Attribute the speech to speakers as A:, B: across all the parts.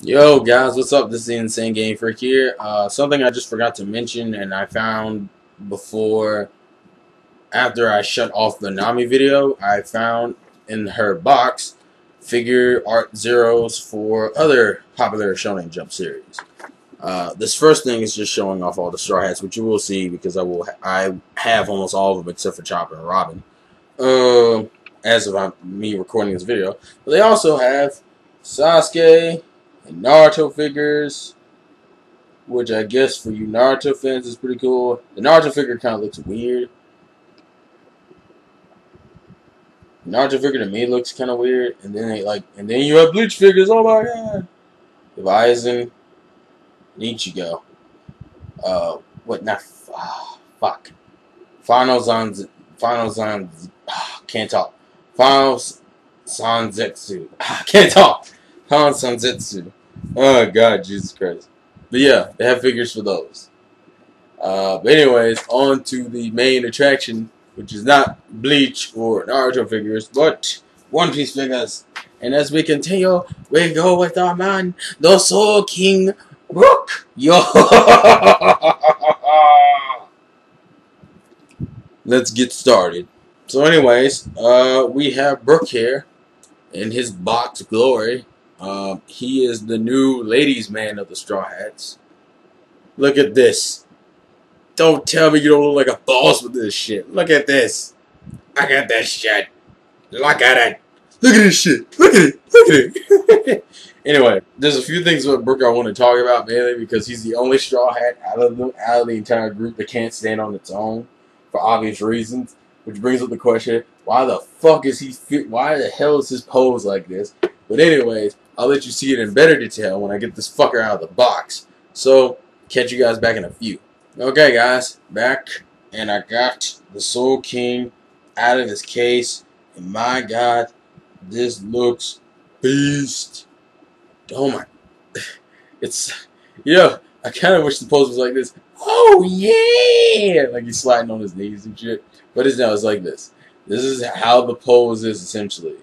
A: Yo guys, what's up? This is the Insane Game Freak here. Something I just forgot to mention, and I found before, after I shut off the Nami video, I found in her box figure art zeros for other popular Shonen Jump series. This first thing is just showing off all the Straw Hats, which you will see because I have almost all of them except for Chopper and Robin. As of me recording this video, but they also have Sasuke and Naruto figures, which I guess for you Naruto fans is pretty cool. The Naruto figure kind of looks weird. The Naruto figure to me looks kind of weird, and then you have Bleach figures. Oh my god! You have Aizen, Ichigo. What? Not fuck. Final Zan. Can't talk. Final Sanzetsu. Can't talk. Final Sanzetsu. Oh god, Jesus Christ. But yeah, they have figures for those. But anyways, on to the main attraction, which is not Bleach or Naruto figures, but One Piece figures. And as we continue, we go with our man, the Soul King, Brook. Yo! Let's get started. So anyways, we have Brook here in his box glory. He is the new ladies' man of the Straw Hats. Look at this. Don't tell me you don't look like a boss with this shit. Look at this. Look at this shit. Look at it. Look at this shit. Look at it. Look at it. Anyway, there's a few things with Brook I want to talk about, mainly because he's the only Straw Hat out of the entire group that can't stand on its own for obvious reasons. Which brings up the question, why the fuck is he fit? Why the hell is his pose like this? But anyways, I'll let you see it in better detail when I get this fucker out of the box. So, catch you guys back in a few. Okay guys, back, and I got the Soul King out of his case. And my god, this looks beast. Oh my, it's, I kind of wish the pose was like this. Oh yeah! Like he's sliding on his knees and shit. But it's like this. This is how the pose is essentially.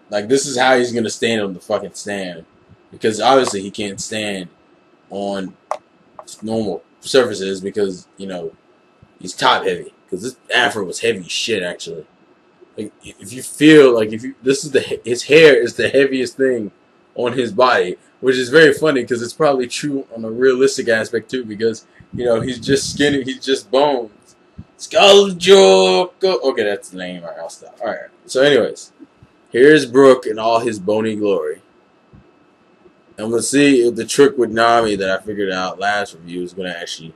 A: Like this is how he's gonna stand on the fucking stand. Because obviously he can't stand on normal surfaces because, he's top heavy. Because this afro was heavy as shit actually. Like if you feel like his hair is the heaviest thing on his body, which is very funny because it's probably true on a realistic aspect too, because he's just skinny, he's just bones. Skull joke. Okay, that's lame. Alright, I'll stop. Alright. So anyways, here's Brook in all his bony glory. And we'll see if the trick with Nami that I figured out last review is going to actually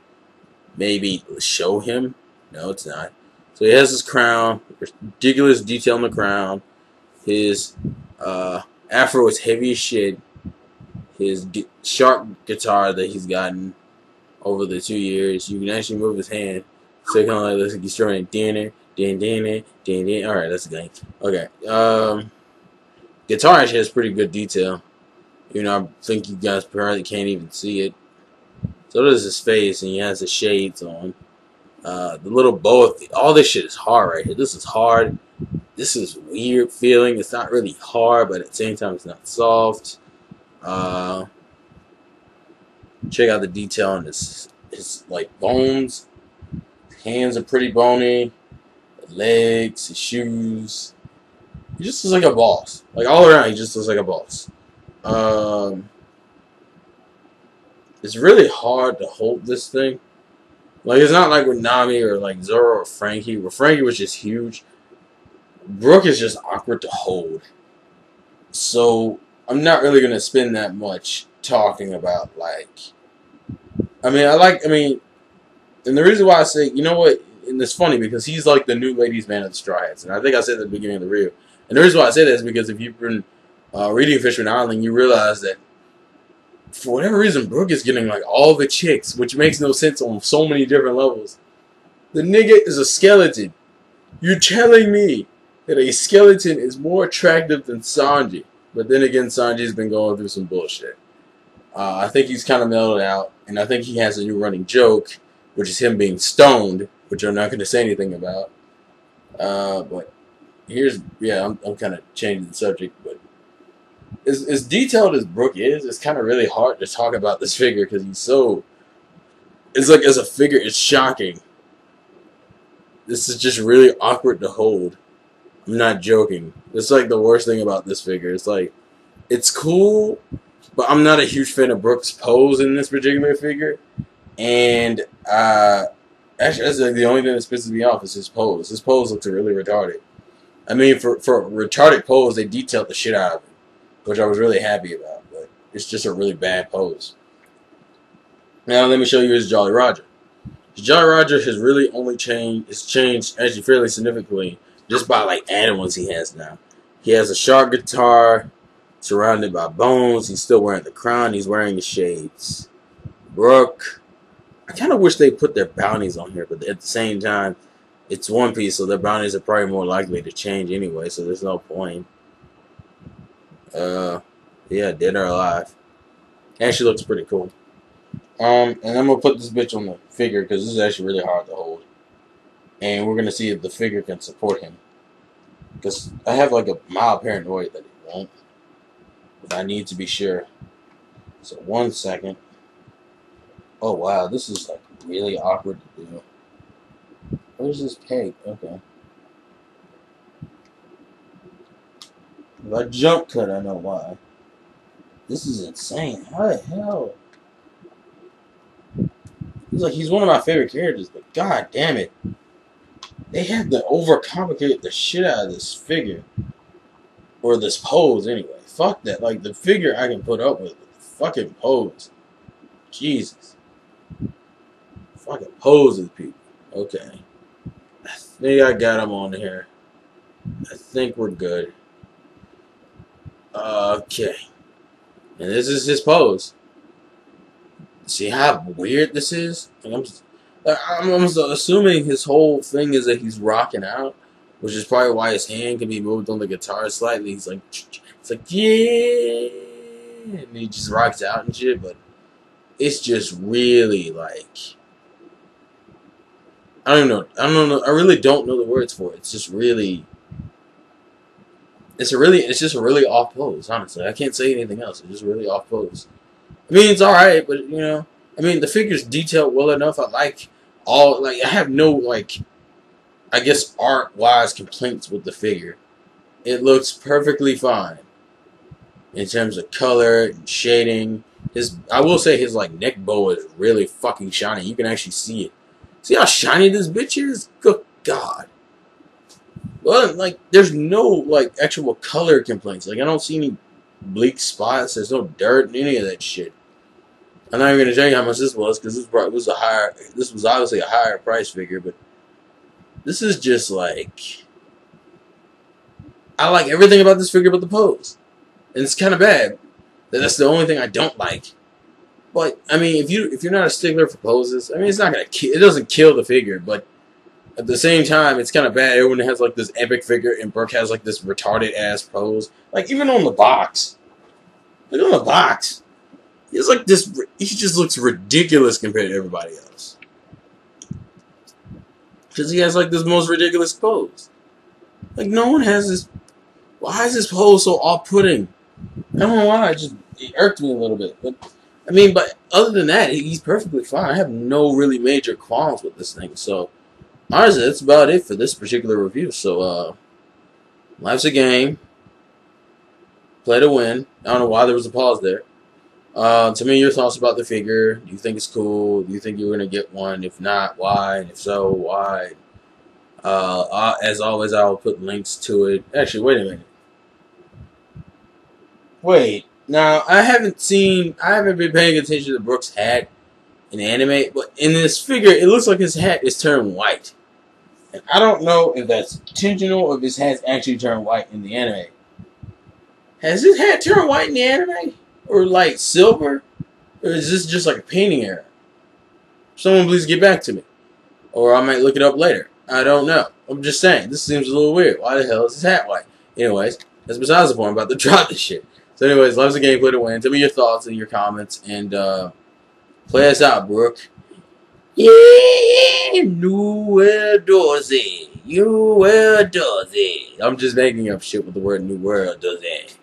A: maybe show him. No, it's not. So he has his crown. Ridiculous detail on the crown. His afro is heavy as shit. His sharp guitar that he's gotten over the 2 years. You can actually move his hand. So it kind of like looks like he's throwing dinner. Alright, that's the game. Okay. Guitar actually has pretty good detail. I think you guys probably can't even see it. So does his face, and he has the shades on. The little bow, all this shit is hard right here. This is hard. This is weird feeling. It's not really hard, but at the same time, it's not soft. Check out the detail on his like bones. His hands are pretty bony. The legs, his shoes. He just looks like a boss. Like all around, he just looks like a boss. It's really hard to hold this thing. Like it's not like with Nami or like Zoro or Frankie, where Frankie was just huge. Brook is just awkward to hold. So I'm not really gonna spend that much talking about and the reason why I say, you know what, and it's funny because he's like the new ladies' man of the Straw Hats, and I think I said at the beginning of the review. And the reason why I say that is because if you've been reading Fishman Island, you realize that for whatever reason, Brook is getting like all the chicks, which makes no sense on so many different levels. The nigga is a skeleton. You're telling me that a skeleton is more attractive than Sanji? But then again, Sanji's been going through some bullshit. I think he's kind of mellowed out, and I think he has a new running joke, which is him being stoned, which I'm not going to say anything about. But I'm kind of changing the subject, but as detailed as Brook is, it's kind of really hard to talk about this figure because he's so. It's like as a figure, it's shocking. This is just really awkward to hold. I'm not joking. It's like the worst thing about this figure. It's like it's cool, but I'm not a huge fan of Brook's pose in this particular figure. And actually, that's like the only thing that pisses me off is his pose. His pose looks really retarded. I mean, for a retarded pose, they detailed the shit out of it, which I was really happy about. But it's just a really bad pose. Now let me show you his Jolly Roger. His Jolly Roger has really only changed. It's changed actually fairly significantly just by like added ones he has now. He has a shark guitar surrounded by bones. He's still wearing the crown. He's wearing the shades. Brook. I kind of wish they put their bounties on here, but at the same time, it's One Piece, so their bounties are probably more likely to change anyway, so there's no point. Yeah, Dead or Alive. Actually looks pretty cool. And I'm going to put this bitch on the figure, because this is actually really hard to hold. And we're going to see if the figure can support him. Because I have like a mild paranoia that it won't. But I need to be sure. So 1 second. Oh wow, this is like really awkward to do. Where's this peg? Okay. If I jump cut, I know why. This is insane. How the hell? He's like, he's one of my favorite characters, but god damn it. They had to overcomplicate the shit out of this figure. Or this pose anyway. Fuck that. Like the figure I can put up with, but the fucking pose. Jesus. Fucking poses, people. Okay. I think I got him on here. I think we're good. Okay. And this is his pose. See how weird this is? I'm assuming his whole thing is that he's rocking out, which is probably why his hand can be moved on the guitar slightly. He's like, it's like, yeah. And he just rocks out and shit, but it's just really like, I don't know. I really don't know the words for it. It's just really, it's just a really off pose, honestly. I can't say anything else. It's just really off pose. I mean, it's alright, but, you know, I mean, the figure's detailed well enough. I have no, like, I guess art-wise complaints with the figure. It looks perfectly fine in terms of color and shading. I will say his, like, neck bow is really fucking shiny. You can actually see it. See how shiny this bitch is? Good God. Well, like, there's no, like, actual color complaints. Like, I don't see any bleak spots. There's no dirt and any of that shit. I'm not even going to tell you how much this was, because this was obviously a higher price figure, but this is just, like, I like everything about this figure but the pose. And it's kind of bad. That's the only thing I don't like. But I mean, if you're not a stickler for poses, I mean, it's not gonna it doesn't kill the figure, but at the same time, it's kind of bad. Everyone has like this epic figure, and Brook has like this retarded ass pose. Like even on the box, look on the box. He's like this. He just looks ridiculous compared to everybody else. Because he has like this most ridiculous pose. Like no one has this. Why is this pose so off-putting? I don't know why. It irked me a little bit, but. I mean, but other than that, he's perfectly fine. I have no really major qualms with this thing. So, honestly, that's about it for this particular review. So, life's a game. Play to win. I don't know why there was a pause there. To me, your thoughts about the figure. Do you think it's cool? Do you think you're going to get one? If not, why? And if so, why? As always, I'll put links to it. Actually, wait a minute. Wait. Now, I haven't been paying attention to Brook's hat in anime, but in this figure, it looks like his hat is turned white. And I don't know if that's intentional or if his hat's actually turned white in the anime. Has his hat turned white in the anime? Or like silver? Or is this just like a painting error? Someone please get back to me. Or I might look it up later. I don't know. I'm just saying, this seems a little weird. Why the hell is his hat white? Anyways, that's besides the point. I'm about to drop this shit. So anyways, loves the game, play to win. Tell me your thoughts and your comments, and play us out, Brook. Yeah, New Dorsey. You does it. I'm just making up shit with the word New World does it.